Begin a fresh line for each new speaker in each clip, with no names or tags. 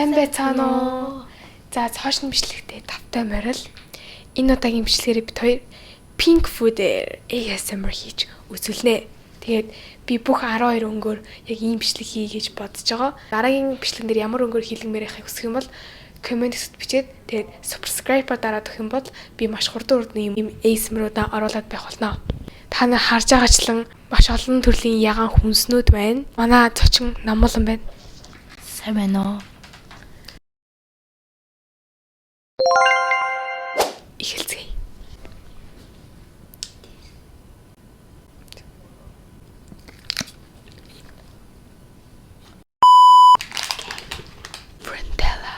Сайн байцгаана уу? За цаашны бичлэгтээ тавтай морил. Энэ удаагийн бичлэгээр бид хоёр Pink Food-ээр ASMR хийж үзүүлнэ. Тэгээд би бүх 12 өнгөөр яг ийм бичлэг хий гэж бодож байгаа. Дараагийн бичлэгэн дээр ямар өнгөөр хийлгэмээр яхахыг хүсэх юм бол комент хэсэгт бичээд тэгээд subscribe-а дараад өгөх юм бол би маш хурдан ийм ASMR-уудаа оруулаад байх болно. Та нар харж байгаачлан маш олон төрлийн ягаан хүнснүүд байна. Манай зочин Намуулан байна.
Сайн байна уу?
Эхэлцгээе. Brandella.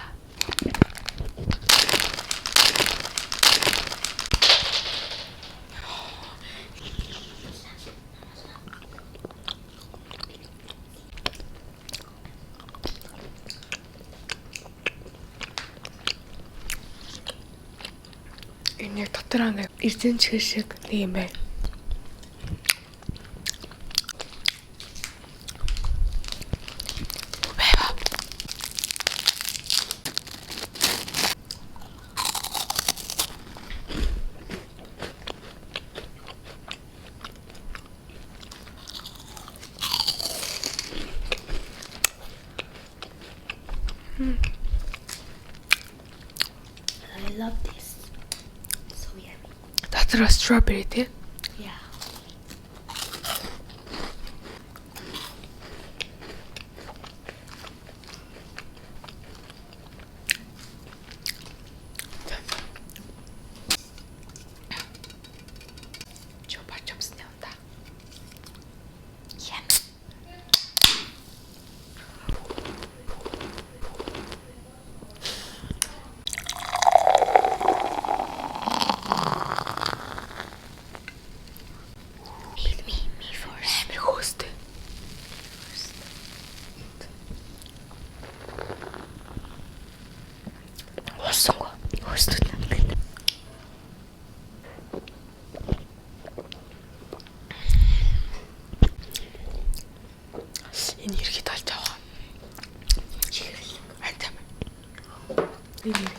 Энэ дотор нэг эрдэнэ чихэр шиг нэг юм байна.
I love this. So yummy.
Дотор strawberry тий.
Yeah.
Чупа чупс нямда.
Yum. Me first.
Амар хөөстэй.
Уусангүй. Хөөстүүд намайг.
Энэ ирэхэд олж аваа.
Чихэрлэг.
Антам. Энэ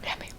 Yummy.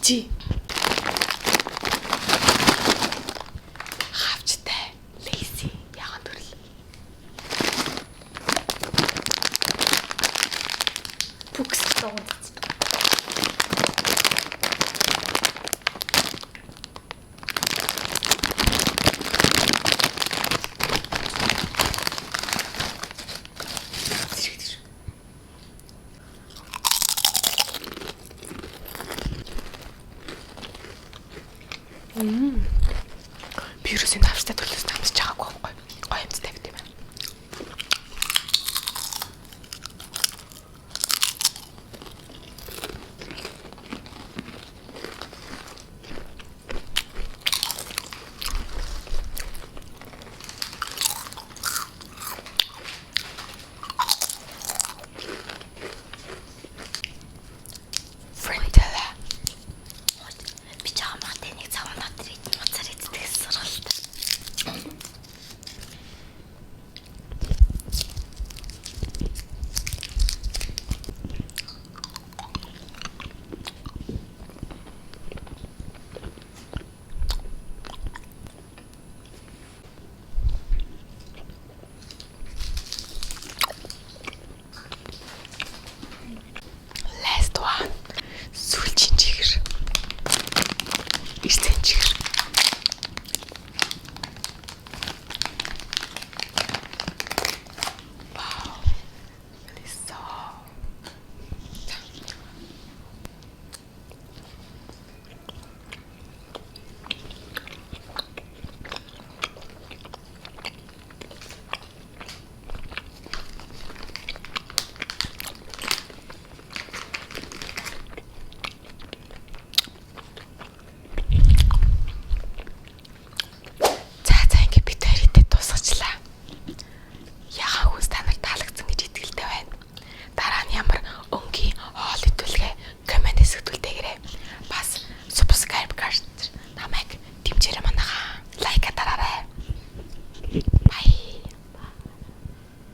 Жижи. Хавчтай. Лейси. Яхан төрөл. Бүкс дуунд. Би юусэн авчтай төлөөс